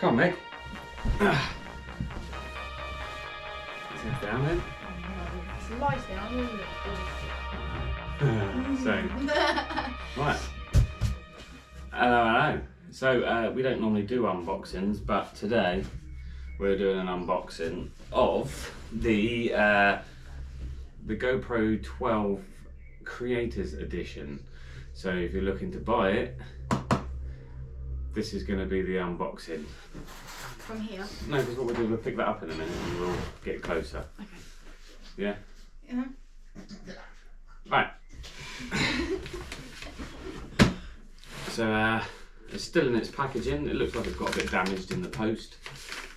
Come on, Meg. Sit down then. It's light down, isn't it? So, right. Hello. So, we don't normally do unboxings, but today we're doing an unboxing of the GoPro 12 Creators Edition. So, if you're looking to buy it, this is going to be the unboxing. From here? No, because what we'll do, we'll pick that up in a minute and we'll get closer. Okay. Yeah? Yeah. Right. So, it's still in its packaging. It looks like it's got a bit damaged in the post.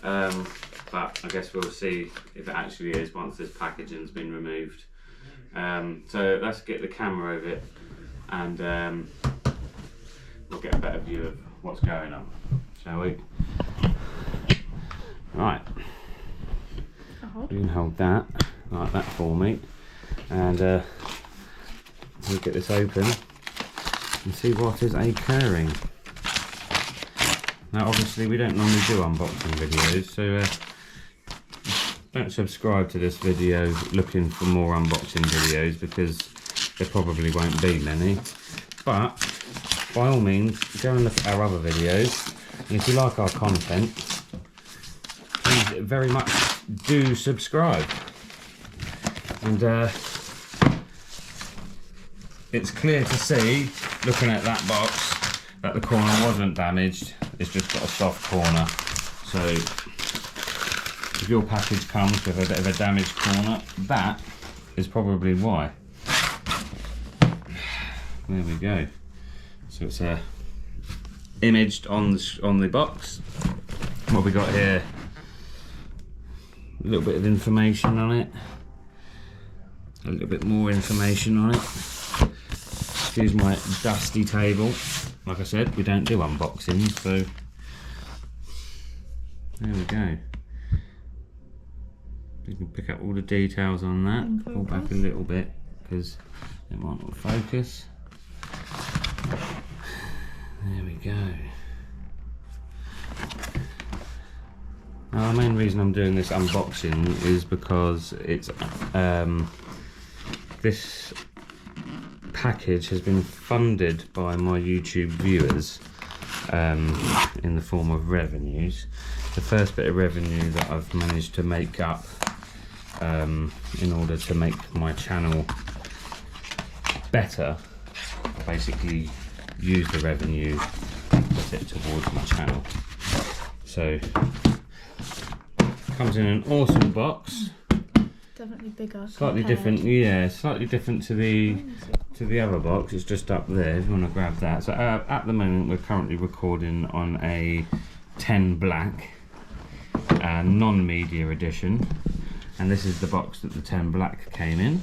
But I guess we'll see if it actually is once this packaging's been removed. So let's get the camera over it and we'll get a better view of what's going on, shall we? Right. You can hold that like that for me, and we'll get this open and see what is occurring. Now obviously we don't normally do unboxing videos, so don't subscribe to this video looking for more unboxing videos, because there probably won't be many. But by all means, go and look at our other videos, and if you like our content, please very much do subscribe. And it's clear to see, looking at that box, that the corner wasn't damaged. It's just got a soft corner. So if your package comes with a bit of a damaged corner, that is probably why. There we go. So it's imaged on the box. What we got here? A little bit of information on it. A little bit more information on it. Excuse my dusty table. Like I said, we don't do unboxings, so there we go. You can pick up all the details on that. Pull back a little bit because it might not focus. There we go. Now the main reason I'm doing this unboxing is because it's this package has been funded by my YouTube viewers in the form of revenues. The first bit of revenue that I've managed to make up in order to make my channel better, I basically use the revenue and put it towards my channel. So comes in an awesome box. Definitely bigger. Slightly different, yeah, slightly different to the other box. It's just up there if you want to grab that. So at the moment we're currently recording on a 10 black non-media edition, and this is the box that the 10 black came in.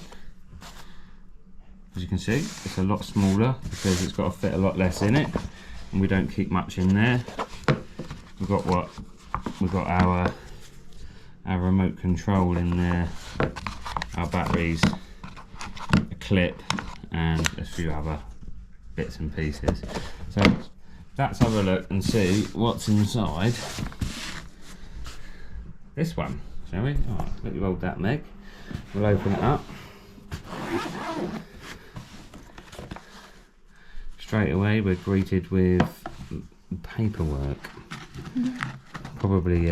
As you can see, it's a lot smaller because it's got to fit a lot less in it, and we don't keep much in there. We've got our remote control in there, our batteries, a clip, and a few other bits and pieces. So let's have a look and see what's inside this one, shall we? Oh, let me hold that, Meg. We'll open it up. Straight away we're greeted with paperwork. Probably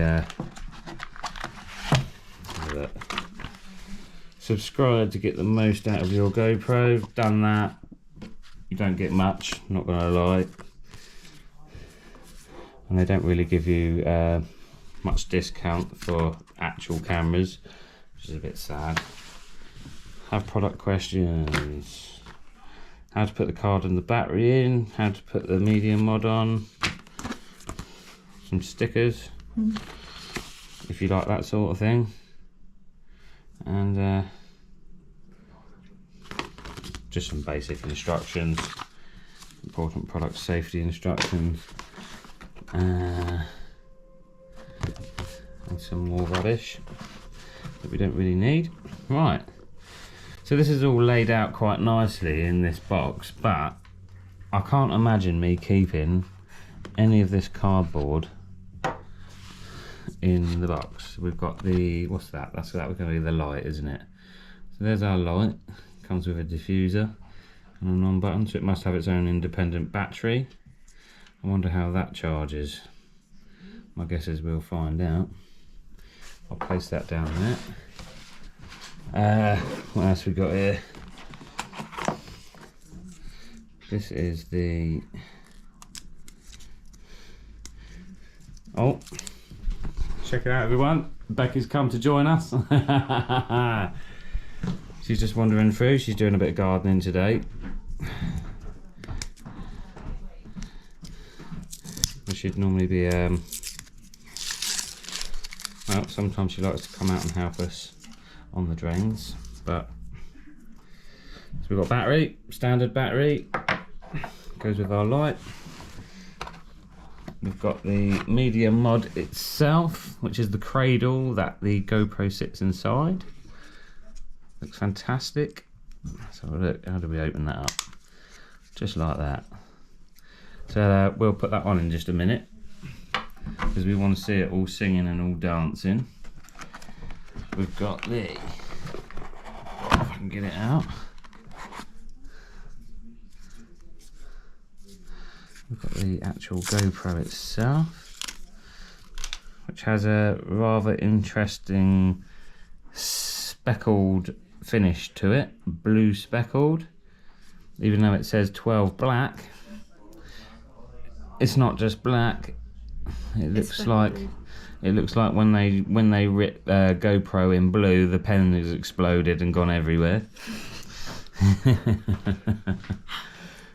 subscribe to get the most out of your GoPro. Done that. You don't get much, not gonna lie. And they don't really give you much discount for actual cameras, which is a bit sad. Have product questions. How to put the card and the battery in, how to put the medium mod on, some stickers, if you like that sort of thing, and just some basic instructions, important product safety instructions, and some more rubbish that we don't really need. Right. So this is all laid out quite nicely in this box, but I can't imagine me keeping any of this cardboard in the box. We've got the, what's that? That was going to be the light, isn't it? So there's our light. Comes with a diffuser and an on button, so it must have its own independent battery. I wonder how that charges. My guess is we'll find out. I'll place that down there. What else we got here? This is the... Oh, check it out everyone. Becky's come to join us. She's just wandering through. She's doing a bit of gardening today. She'd normally be, well, sometimes she likes to come out and help us on the drains, but, so we've got battery, standard battery, goes with our light. We've got the media mod itself, which is the cradle that the GoPro sits inside. Looks fantastic. Let's have a look. How do we open that up? Just like that. So we'll put that on in just a minute because we want to see it all singing and all dancing. We've got the, if I can get it out. We've got the actual GoPro itself, which has a rather interesting speckled finish to it, blue speckled. Even though it says 12 black, it's not just black. It looks like when they writ GoPro in blue, the pen has exploded and gone everywhere.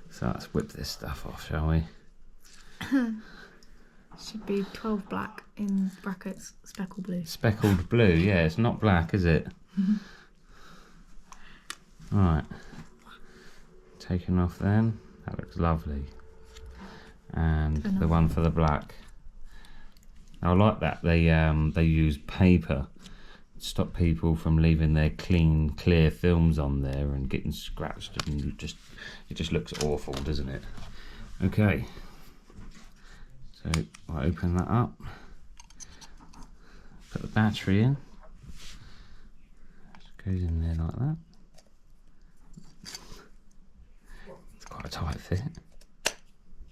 So let's whip this stuff off, shall we? Should be 12 black in brackets, speckled blue. Speckled blue, yeah, it's not black, is it? Right. Taken off then. That looks lovely. And the one for the black. I like that they use paper to stop people from leaving their clean, clear films on there and getting scratched, and it just looks awful, doesn't it? Okay. So I'll open that up. Put the battery in. Just goes in there like that. It's quite a tight fit.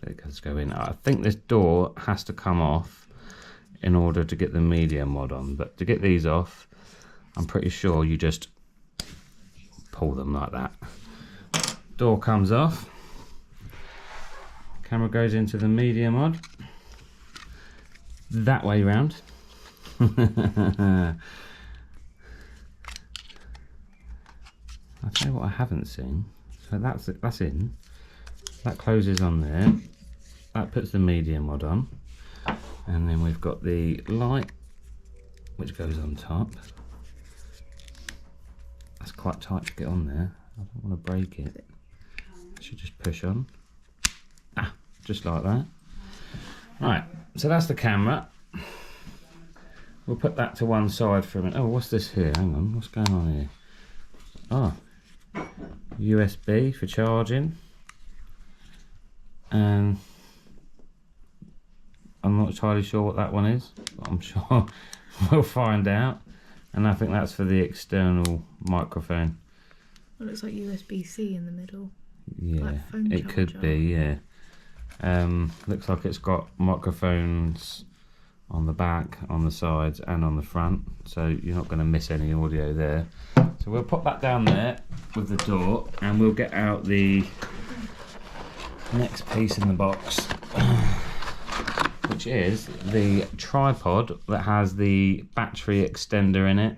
There it does go in. I think this door has to come off in order to get the media mod on, but to get these off, I'm pretty sure you just pull them like that. Door comes off. Camera goes into the media mod. That way round. I'll tell you what I haven't seen. So that's it, that's in. That closes on there. That puts the media mod on. And then we've got the light, which goes on top. That's quite tight to get on there. I don't want to break it. I should just push on. Ah, just like that. Right, so that's the camera. We'll put that to one side for a minute. Oh, what's this here? Hang on, what's going on here? Oh, USB for charging. And I'm not entirely sure what that one is, but I'm sure we'll find out. And I think that's for the external microphone. Well, it looks like USB-C in the middle. Yeah, like phone it could charger. be, yeah. Looks like it's got microphones on the back, on the sides and on the front, so you're not going to miss any audio there. So we'll pop that down there with the door, and we'll get out the next piece in the box, which is the tripod that has the battery extender in it.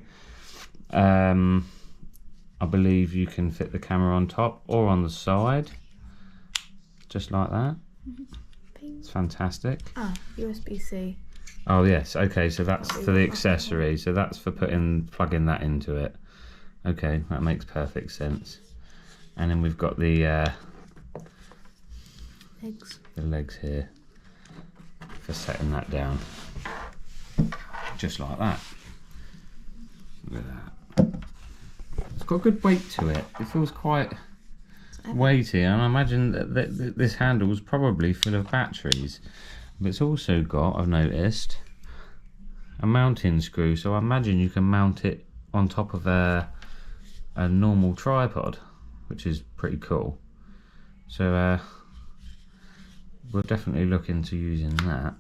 I believe you can fit the camera on top or on the side, just like that. It's fantastic. Ah, USB-C. Oh yes, okay, so that's for the accessory, so that's for plugging that into it. Okay, that makes perfect sense. And then we've got the legs here for setting that down, just like that. Look at that. It's got a good weight to it. It feels quite weighty, and I imagine that this handle is probably full of batteries. But it's also got, I've noticed, a mounting screw, so I imagine you can mount it on top of a normal tripod, which is pretty cool. So we'll definitely look into using that.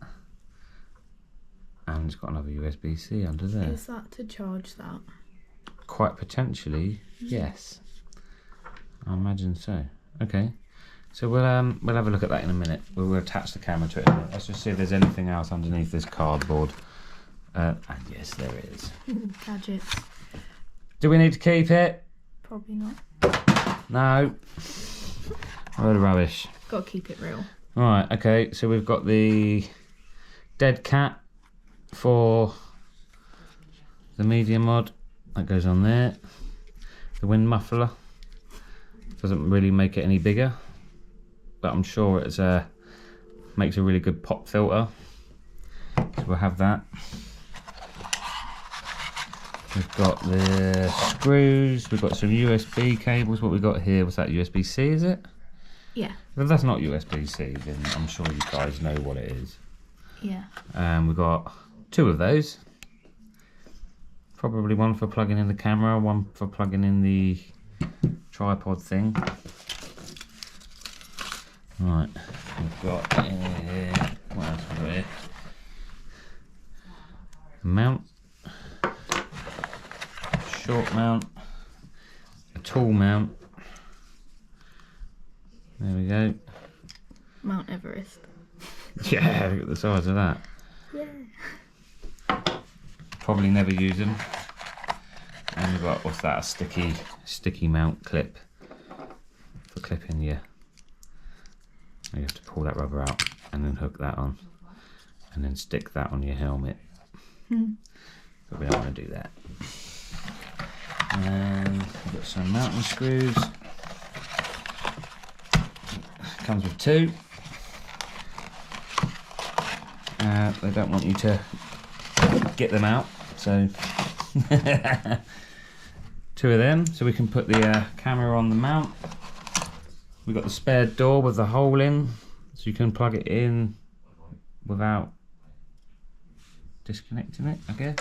And it's got another USB-C under there. Is that to charge that? Quite potentially, yes. I imagine so. Okay, so we'll have a look at that in a minute. We'll attach the camera to it. Let's just see if there's anything else underneath this cardboard. And yes, there is. Gadgets. Do we need to keep it? Probably not. No. A load of rubbish. Got to keep it real. Right, okay, so we've got the dead cat for the media mod. That goes on there. The wind muffler. Doesn't really make it any bigger, but I'm sure it's makes a really good pop filter. So we'll have that. We've got the screws, we've got some USB cables. What we got here, was that USB-C, is it? Yeah. If that's not USB-C, then I'm sure you guys know what it is. Yeah. We've got 2 of those. Probably one for plugging in the camera, one for plugging in the tripod thing. Right, we've got what else have we got here? Mount, short mount, a tall mount. There we go. Mount Everest. Yeah, look at the size of that. Yeah. Probably never use them. And we've got, what's that, a sticky mount clip for clipping, yeah. You have to pull that rubber out and then hook that on and then stick that on your helmet. But we don't want to do that. And we've got some mounting screws. Comes with 2. They don't want you to get them out, so 2 of them, so we can put the camera on the mount. We've got the spare door with the hole in, so you can plug it in without disconnecting it, I guess.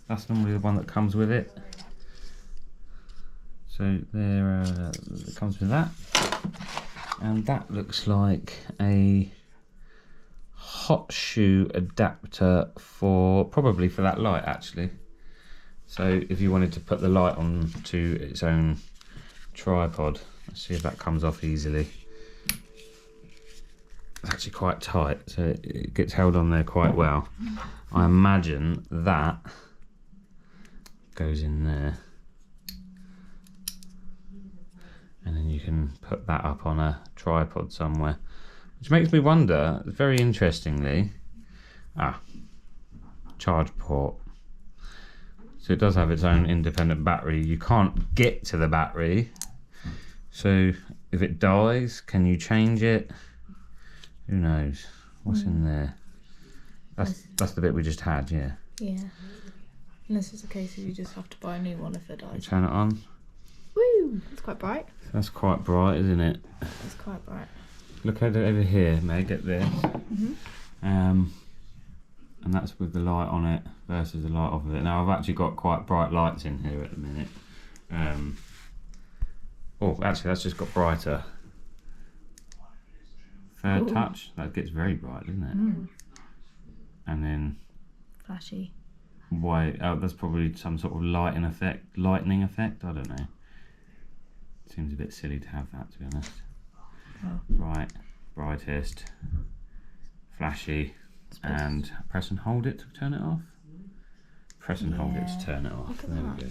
That's normally the one that comes with it. So there, it comes with that. And that looks like a hot shoe adapter for, probably for that light actually. So if you wanted to put the light on to its own tripod, let's see if that comes off easily. It's actually quite tight, so it gets held on there quite well. I imagine that goes in there. And then you can put that up on a tripod somewhere. Which makes me wonder, very interestingly, charge port. So it does have its own independent battery. You can't get to the battery. So if it dies, can you change it? Who knows? What's in there? That's the bit we just had, yeah. Yeah. Unless it's a case of you just have to buy a new one if it dies. Turn it on. Woo! It's quite bright. That's quite bright, isn't it? It's quite bright. Look at it over here, Meg, at this. And that's with the light on it versus the light off of it. Now I've actually got quite bright lights in here at the minute. Oh, actually that's just got brighter. Third touch, that gets very bright, doesn't it? And then Flashy. white. Oh, that's probably some sort of lightning effect. I don't know. Seems a bit silly to have that, to be honest. Bright, brightest, flashy, and press and hold it to turn it off. Press and hold it to turn it off. There we go.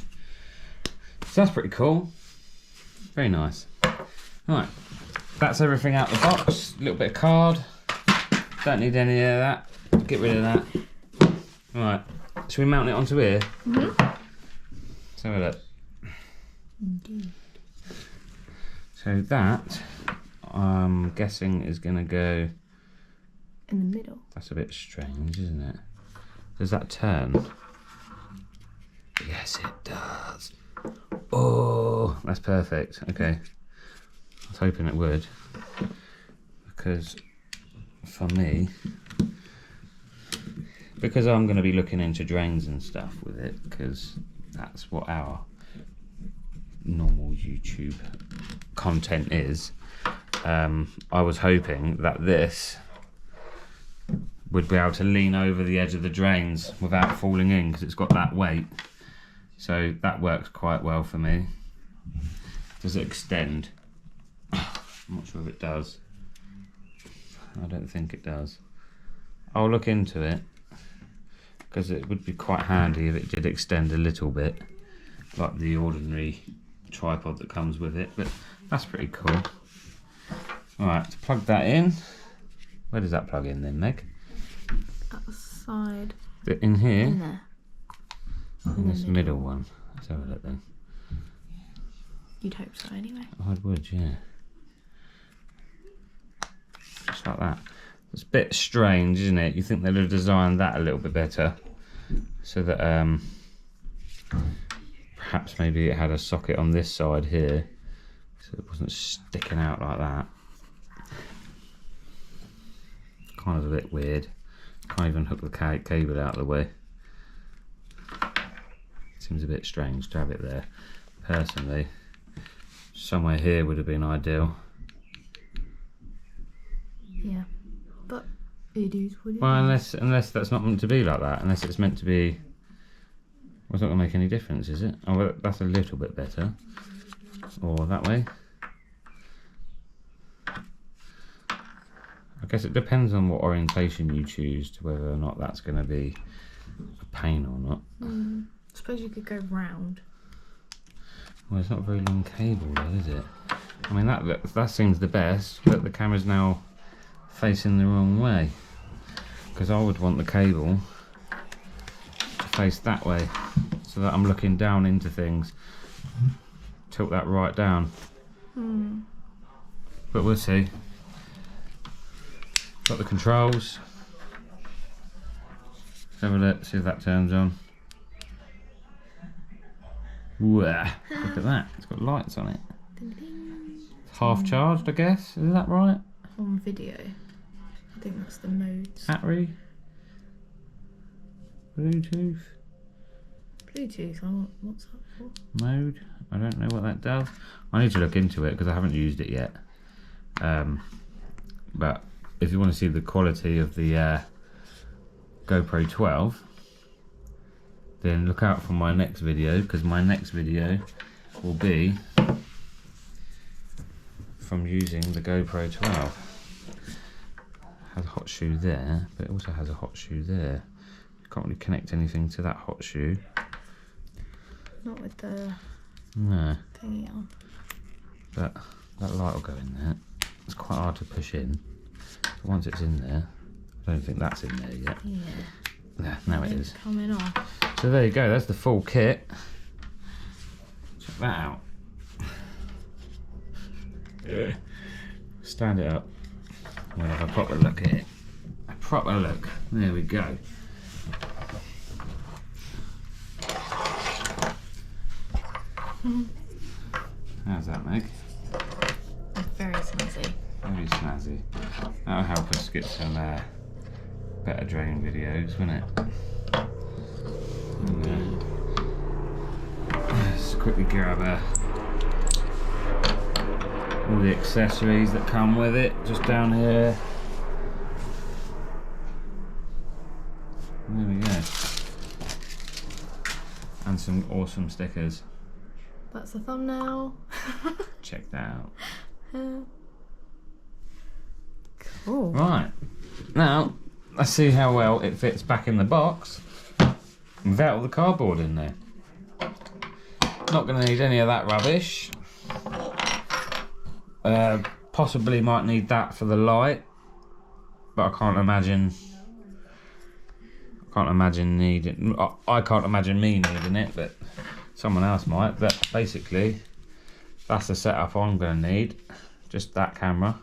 So that's pretty cool. Very nice. Right, that's everything out the box. A little bit of card. Don't need any of that. Get rid of that. Right, should we mount it onto here? Let's have a look. Indeed. So that, I'm guessing, is going to go in the middle. That's a bit strange, isn't it? Does that turn? Yes, it does. Oh, that's perfect. Okay. I was hoping it would. Because for me, because I'm going to be looking into drains and stuff with it, because that's what our normal YouTube content is. I was hoping that this would be able to lean over the edge of the drains without falling in, because it's got that weight. So that works quite well for me. Does it extend? I'm not sure if it does. I don't think it does. I'll look into it, because it would be quite handy if it did extend a little bit, like the ordinary tripod that comes with it, but that's pretty cool. Alright, to plug that in, where does that plug in then, Meg? At the side. In here? In there. In this middle one. Let's have a look then. You'd hope so anyway. I would, yeah. Just like that. It's a bit strange, isn't it? You think they'd have designed that a little bit better, so that perhaps maybe it had a socket on this side here, so it wasn't sticking out like that. Kind of a bit weird. Can't even hook the cable out of the way. Seems a bit strange to have it there. Personally, somewhere here would have been ideal. Yeah, but it is what it Well, is. unless that's not meant to be like that. Unless it's meant to be. Well, it's not going to make any difference, is it? Oh, well, that's a little bit better. Or that way. I guess it depends on what orientation you choose to whether or not that's going to be a pain or not. I suppose you could go round. Well, it's not a very long cable though, is it? I mean, that seems the best, but the camera's now facing the wrong way. Because I would want the cable to face that way, so that I'm looking down into things. Tilt that right down. But we'll see. Got the controls. Let's have a look, see if that turns on. Wah, look at that, it's got lights on it. Ding, ding. It's half charged, I guess, is that right? On video. I think that's the modes. Battery? Bluetooth? Bluetooth, what's that for? Mode? I don't know what that does. I need to look into it because I haven't used it yet. But if you want to see the quality of the GoPro 12, then look out for my next video, because my next video will be from using the GoPro 12. Has a hot shoe there, but it also has a hot shoe there. You can't really connect anything to that hot shoe. Not with the No. thingy on. But that light will go in there. It's quite hard to push in. But once it's in there, I don't think that's in there yet. Yeah. Yeah, now it is. Coming off. So there you go, that's the full kit. Check that out. Stand it up. We'll have a proper look at it. A proper look. There we go. How's that, Meg? Very snazzy. Very snazzy. That'll help us get some better drone videos, won't it? And, let's quickly grab all the accessories that come with it, just down here. There we go. And some awesome stickers. That's the thumbnail. Check that out. Cool. Right, now let's see how well it fits back in the box without all the cardboard in there. Not going to need any of that rubbish. Possibly might need that for the light, but I can't imagine needing. I can't imagine me needing it, but someone else might. But basically, that's the setup I'm going to need. Just that camera.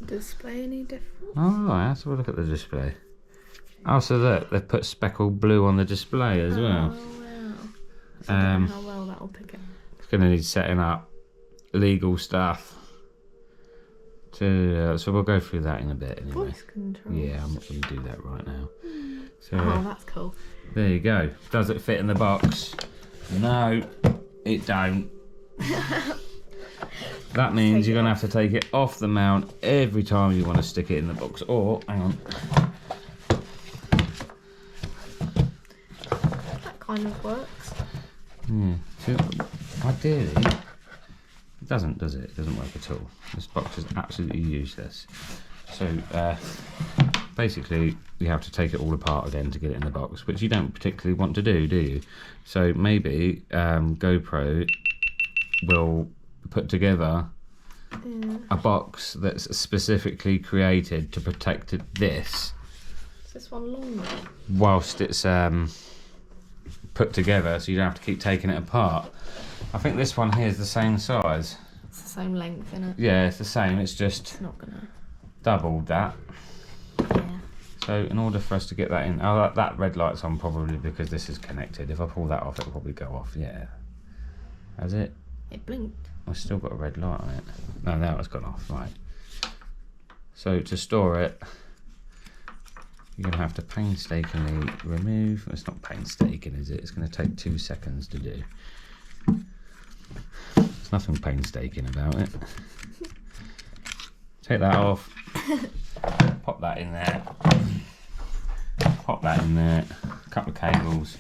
Display any different? Oh, right, let's have a look at the display. Oh, so look, they've put speckled blue on the display as well. Oh wow. So I don't know how well that'll pick it. It's going to need setting up legal stuff So we'll go through that in a bit anyway. Voice control. Yeah, I'm not going to do that right now. So Oh, that's cool. there you go. Does it fit in the box? No, it don't. That means you're going to have to take it off the mount every time you want to stick it in the box. Or, hang on. That kind of works. Yeah. So, ideally, it doesn't, does it? It doesn't work at all. This box is absolutely useless. So, basically, you have to take it all apart again to get it in the box, which you don't particularly want to do you? So maybe GoPro will put together a box that's specifically created to protect this. Is this one longer? Whilst it's put together, so you don't have to keep taking it apart. I think this one here is the same size. It's the same length, isn't it? Yeah, it's the same. It's just It's not gonna. doubled that. Yeah. So in order for us to get that in, oh, that red light's on probably because this is connected. If I pull that off, it'll probably go off. Yeah. Has it? It blinked. I've still got a red light on it. No, now it's gone off. Right. So to store it, you're going to have to painstakingly remove. It's not painstaking, is it? It's going to take 2 seconds to do. There's nothing painstaking about it. Take that off. Pop that in there. Pop that in there. A couple of cables.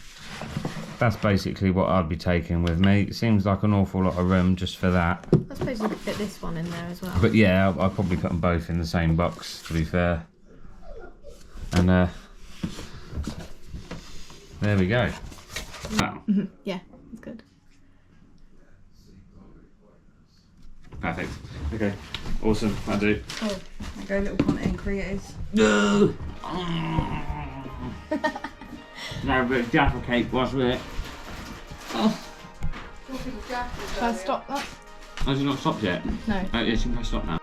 That's basically what I'd be taking with me. It seems like an awful lot of room just for that. I suppose you could fit this one in there as well. But yeah, I'll probably put them both in the same box, to be fair. And there we go. Yeah, it's good. Perfect. Okay, awesome. I do. Oh, There go little content creators. No. No, but jaffa cake was with it. Oh, should I stop that? has it not stopped yet? No. Oh, yes, you can press stop now.